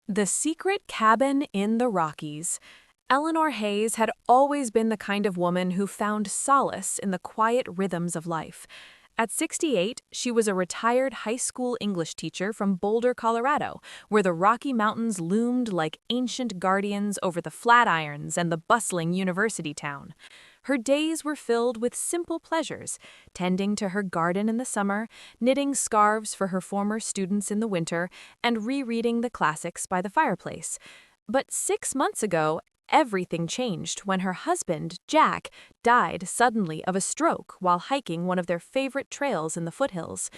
The Secret Cabin in the Rockies. Eleanor Hayes had always been the kind of woman who found solace in the quiet rhythms of life. At 68, she was a retired high school English teacher from Boulder, Colorado, where the Rocky Mountains loomed like ancient guardians over the Flatirons and the bustling university town. Her days were filled with simple pleasures, tending to her garden in the summer, knitting scarves for her former students in the winter, and rereading the classics by the fireplace. But 6 months ago, everything changed when her husband, Jack, died suddenly of a stroke while hiking one of their favorite trails in the foothills.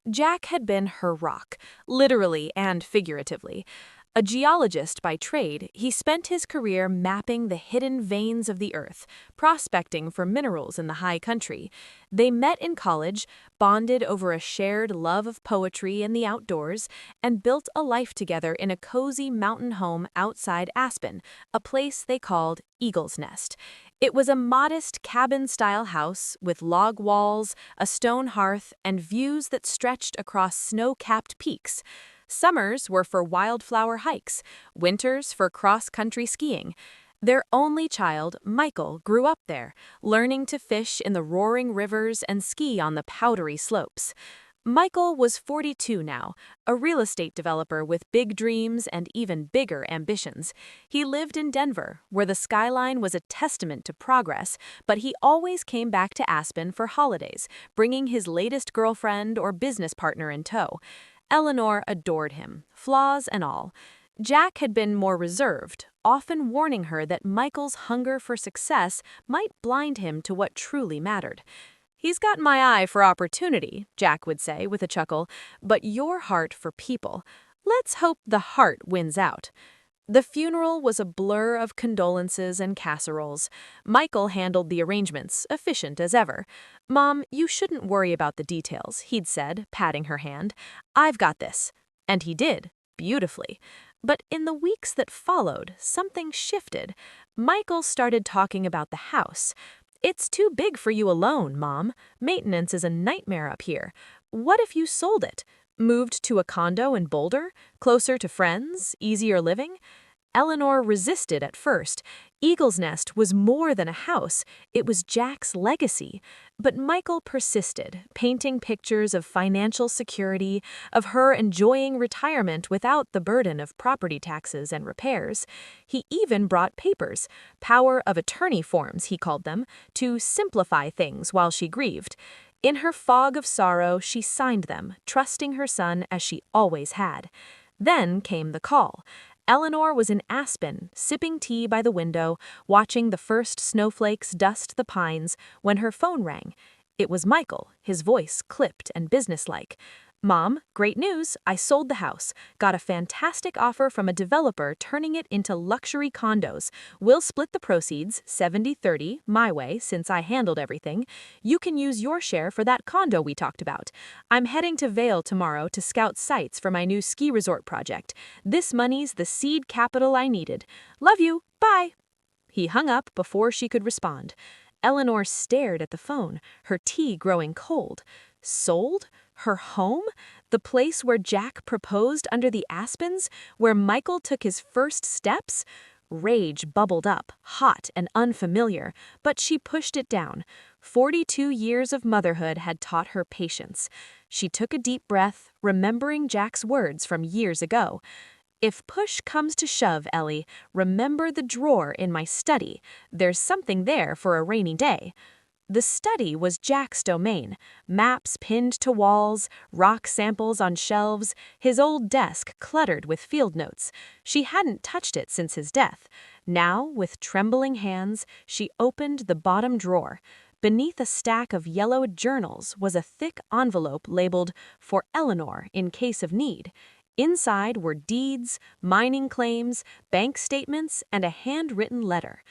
Jack had been her rock, literally and figuratively. A geologist by trade, he spent his career mapping the hidden veins of the earth, prospecting for minerals in the high country. They met in college, bonded over a shared love of poetry and the outdoors, and built a life together in a cozy mountain home outside Aspen, a place they called Eagle's Nest. It was a modest cabin-style house with log walls, a stone hearth, and views that stretched across snow-capped peaks. Summers were for wildflower hikes, winters for cross-country skiing. Their only child, Michael, grew up there, learning to fish in the roaring rivers and ski on the powdery slopes. Michael was 42 now, a real estate developer with big dreams and even bigger ambitions. He lived in Denver, where the skyline was a testament to progress, but he always came back to Aspen for holidays, bringing his latest girlfriend or business partner in tow. Eleanor adored him, flaws and all. Jack had been more reserved, often warning her that Michael's hunger for success might blind him to what truly mattered. "He's got my eye for opportunity," Jack would say with a chuckle, "but your heart for people. Let's hope the heart wins out." The funeral was a blur of condolences and casseroles. Michael handled the arrangements, efficient as ever. "Mom, you shouldn't worry about the details," he'd said, patting her hand. "I've got this." And he did, beautifully. But in the weeks that followed, something shifted. Michael started talking about the house. "It's too big for you alone, Mom. Maintenance is a nightmare up here. What if you sold it? Moved to a condo in Boulder? Closer to friends? Easier living?" Eleanor resisted at first. Eagle's Nest was more than a house, it was Jack's legacy. But Michael persisted, painting pictures of financial security, of her enjoying retirement without the burden of property taxes and repairs. He even brought papers, power of attorney forms, he called them, to simplify things while she grieved. In her fog of sorrow, she signed them, trusting her son as she always had. Then came the call. Eleanor was in Aspen, sipping tea by the window, watching the first snowflakes dust the pines, when her phone rang. It was Michael, his voice clipped and businesslike. "Mom, great news, I sold the house. Got a fantastic offer from a developer turning it into luxury condos. We'll split the proceeds, 70-30, my way, since I handled everything. You can use your share for that condo we talked about. I'm heading to Vail tomorrow to scout sites for my new ski resort project. This money's the seed capital I needed. Love you, bye." He hung up before she could respond. Eleanor stared at the phone, her tea growing cold. Sold? Her home? The place where Jack proposed under the aspens? Where Michael took his first steps? Rage bubbled up, hot and unfamiliar, but she pushed it down. 42 years of motherhood had taught her patience. She took a deep breath, remembering Jack's words from years ago. "If push comes to shove, Ellie, remember the drawer in my study. There's something there for a rainy day." The study was Jack's domain, maps pinned to walls, rock samples on shelves, his old desk cluttered with field notes. She hadn't touched it since his death. Now, with trembling hands, she opened the bottom drawer. Beneath a stack of yellowed journals was a thick envelope labeled "For Eleanor in case of need." Inside were deeds, mining claims, bank statements, and a handwritten letter.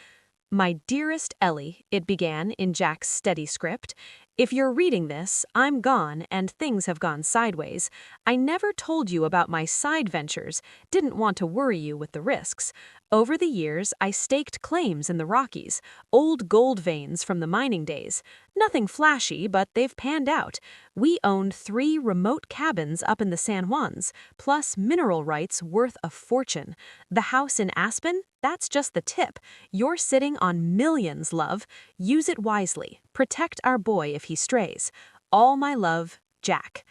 "My dearest Ellie," it began in Jack's steady script, "if you're reading this, I'm gone and things have gone sideways. I never told you about my side ventures, didn't want to worry you with the risks. Over the years, I staked claims in the Rockies, old gold veins from the mining days. Nothing flashy, but they've panned out. We owned 3 remote cabins up in the San Juans, plus mineral rights worth a fortune. The house in Aspen? That's just the tip. You're sitting on millions, love. Use it wisely. Protect our boy if he strays. All my love, Jack.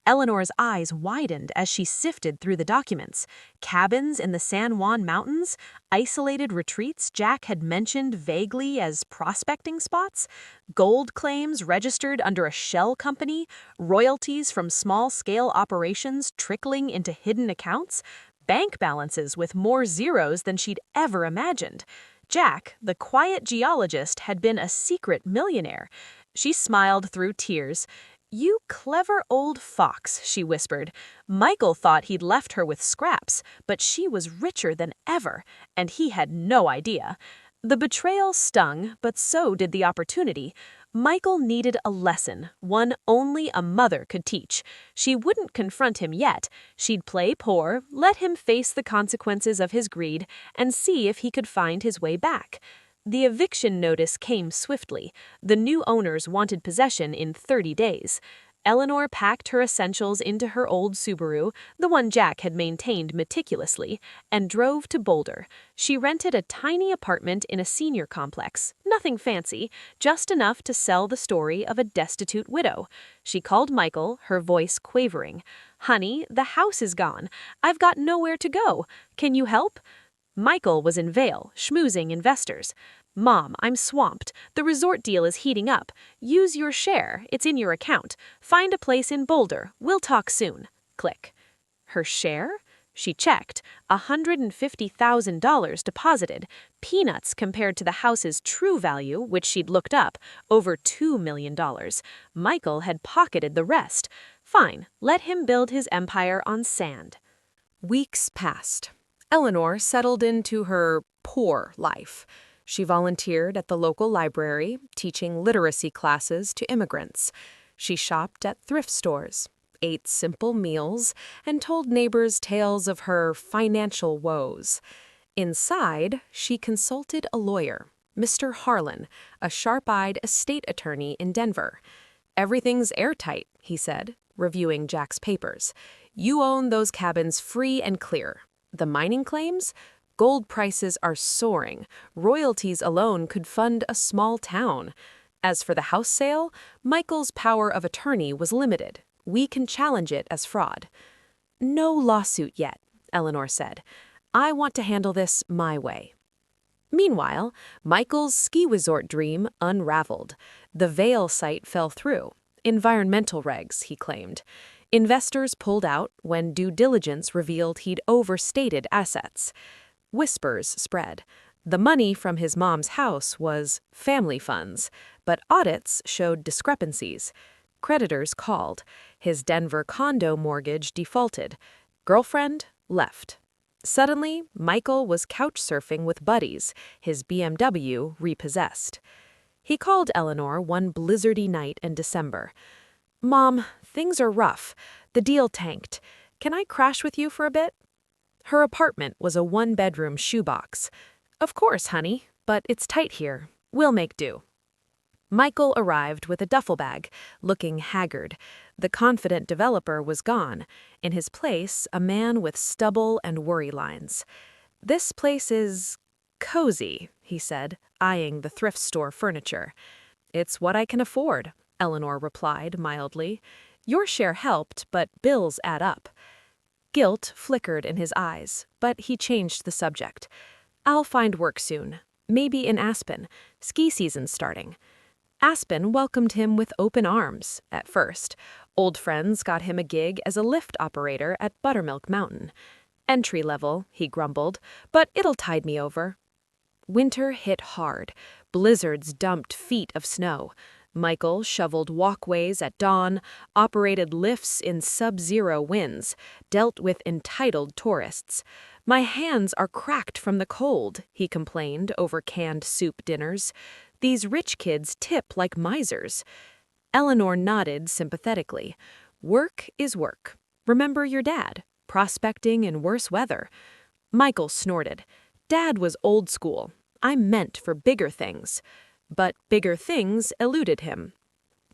Eleanor's eyes widened as she sifted through the documents. Cabins in the San Juan Mountains? Isolated retreats Jack had mentioned vaguely as prospecting spots? Gold claims registered under a shell company? Royalties from small-scale operations trickling into hidden accounts? Bank balances with more zeros than she'd ever imagined. Jack, the quiet geologist, had been a secret millionaire. She smiled through tears. "You clever old fox," she whispered. Michael thought he'd left her with scraps, but she was richer than ever, and he had no idea. The betrayal stung, but so did the opportunity. Michael needed a lesson, one only a mother could teach. She wouldn't confront him yet. She'd play poor, let him face the consequences of his greed, and see if he could find his way back. The eviction notice came swiftly. The new owners wanted possession in 30 days. Eleanor packed her essentials into her old Subaru, the one Jack had maintained meticulously, and drove to Boulder. She rented a tiny apartment in a senior complex, nothing fancy, just enough to sell the story of a destitute widow. She called Michael, her voice quavering. "Honey, the house is gone. I've got nowhere to go. Can you help?" Michael was in Vail, schmoozing investors. "Mom, I'm swamped. The resort deal is heating up. Use your share. It's in your account. Find a place in Boulder. We'll talk soon." Click. Her share? She checked. $150,000 deposited. Peanuts compared to the house's true value, which she'd looked up, over $2 million. Michael had pocketed the rest. Fine, let him build his empire on sand. Weeks passed. Eleanor settled into her poor life. She volunteered at the local library, teaching literacy classes to immigrants. She shopped at thrift stores, ate simple meals, and told neighbors tales of her financial woes. Inside, she consulted a lawyer, Mr. Harlan, a sharp-eyed estate attorney in Denver. "Everything's airtight," he said, reviewing Jack's papers. "You own those cabins free and clear. The mining claims? Gold prices are soaring. Royalties alone could fund a small town. As for the house sale, Michael's power of attorney was limited. We can challenge it as fraud." "No lawsuit yet," Eleanor said. "I want to handle this my way." Meanwhile, Michael's ski resort dream unraveled. The Vail site fell through. Environmental regs, he claimed. Investors pulled out when due diligence revealed he'd overstated assets. Whispers spread. The money from his mom's house was family funds, but audits showed discrepancies. Creditors called. His Denver condo mortgage defaulted. Girlfriend left. Suddenly, Michael was couch surfing with buddies, his BMW repossessed. He called Eleanor one blizzardy night in December. "Mom, things are rough. The deal tanked. Can I crash with you for a bit?" Her apartment was a one-bedroom shoebox. "Of course, honey, but it's tight here. We'll make do." Michael arrived with a duffel bag, looking haggard. The confident developer was gone. In his place, a man with stubble and worry lines. "This place is cozy," he said, eyeing the thrift store furniture. "It's what I can afford," Eleanor replied mildly. "Your share helped, but bills add up." Guilt flickered in his eyes, but he changed the subject. "I'll find work soon. Maybe in Aspen. Ski season's starting." Aspen welcomed him with open arms, at first. Old friends got him a gig as a lift operator at Buttermilk Mountain. "Entry level," he grumbled, "but it'll tide me over." Winter hit hard. Blizzards dumped feet of snow. Michael shoveled walkways at dawn, operated lifts in sub-zero winds, dealt with entitled tourists. "My hands are cracked from the cold," he complained over canned soup dinners. "These rich kids tip like misers." Eleanor nodded sympathetically. "Work is work. Remember your dad, prospecting in worse weather." Michael snorted. Dad was old school. I'm meant for bigger things. But bigger things eluded him.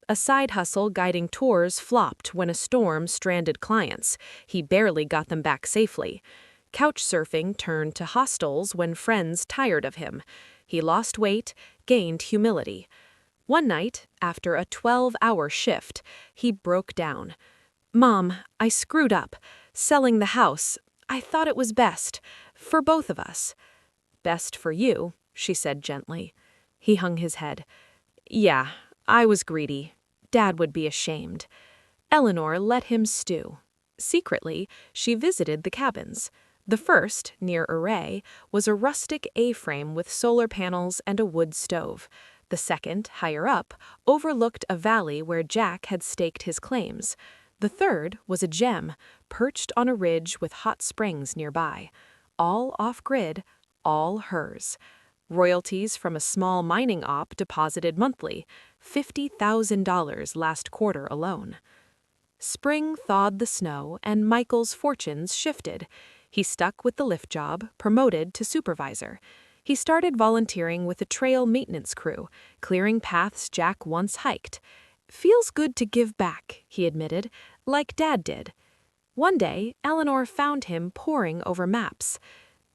A side hustle guiding tours flopped when a storm stranded clients. He barely got them back safely. Couch surfing turned to hostels when friends tired of him. He lost weight, gained humility. One night, after a 12-hour shift, he broke down. "Mom, I screwed up. Selling the house. I thought it was best. For both of us." "Best for you," she said gently. He hung his head. "Yeah, I was greedy. Dad would be ashamed." Eleanor let him stew. Secretly, she visited the cabins. The first, near Array, was a rustic A-frame with solar panels and a wood stove. The second, higher up, overlooked a valley where Jack had staked his claims. The third was a gem, perched on a ridge with hot springs nearby. All off-grid, all hers. Royalties from a small mining op deposited monthly, $50,000 last quarter alone. Spring thawed the snow, and Michael's fortunes shifted. He stuck with the lift job, promoted to supervisor. He started volunteering with a trail maintenance crew, clearing paths Jack once hiked. "Feels good to give back," he admitted, "like Dad did." One day, Eleanor found him poring over maps.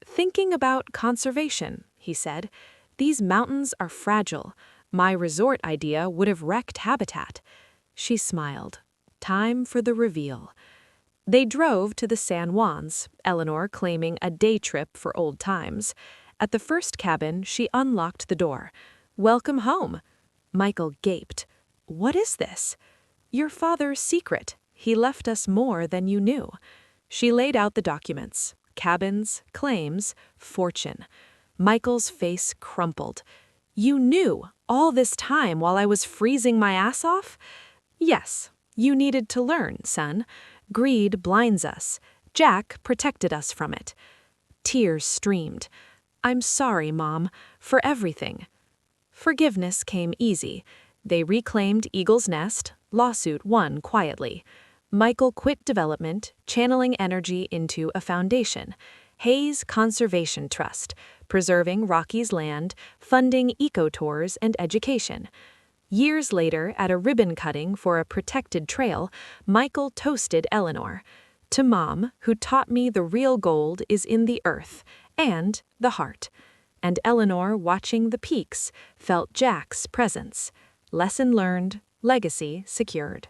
"Thinking about conservation," he said. "These mountains are fragile. My resort idea would have wrecked habitat." She smiled. Time for the reveal. They drove to the San Juans, Eleanor claiming a day trip for old times. At the first cabin, she unlocked the door. "Welcome home." Michael gaped. "What is this?" "Your father's secret. He left us more than you knew." She laid out the documents. Cabins, claims, fortune. Michael's face crumpled. "You knew all this time while I was freezing my ass off?" "Yes. You needed to learn, son. Greed blinds us. Jack protected us from it." Tears streamed. "I'm sorry, Mom, for everything." Forgiveness came easy. They reclaimed Eagle's Nest, lawsuit won quietly. Michael quit development, channeling energy into a foundation, Hayes Conservation Trust, preserving Rockies land, funding eco-tours and education. Years later, at a ribbon cutting for a protected trail, Michael toasted Eleanor. "To Mom, who taught me the real gold is in the earth and the heart." And Eleanor, watching the peaks, felt Jack's presence. Lesson learned, legacy secured.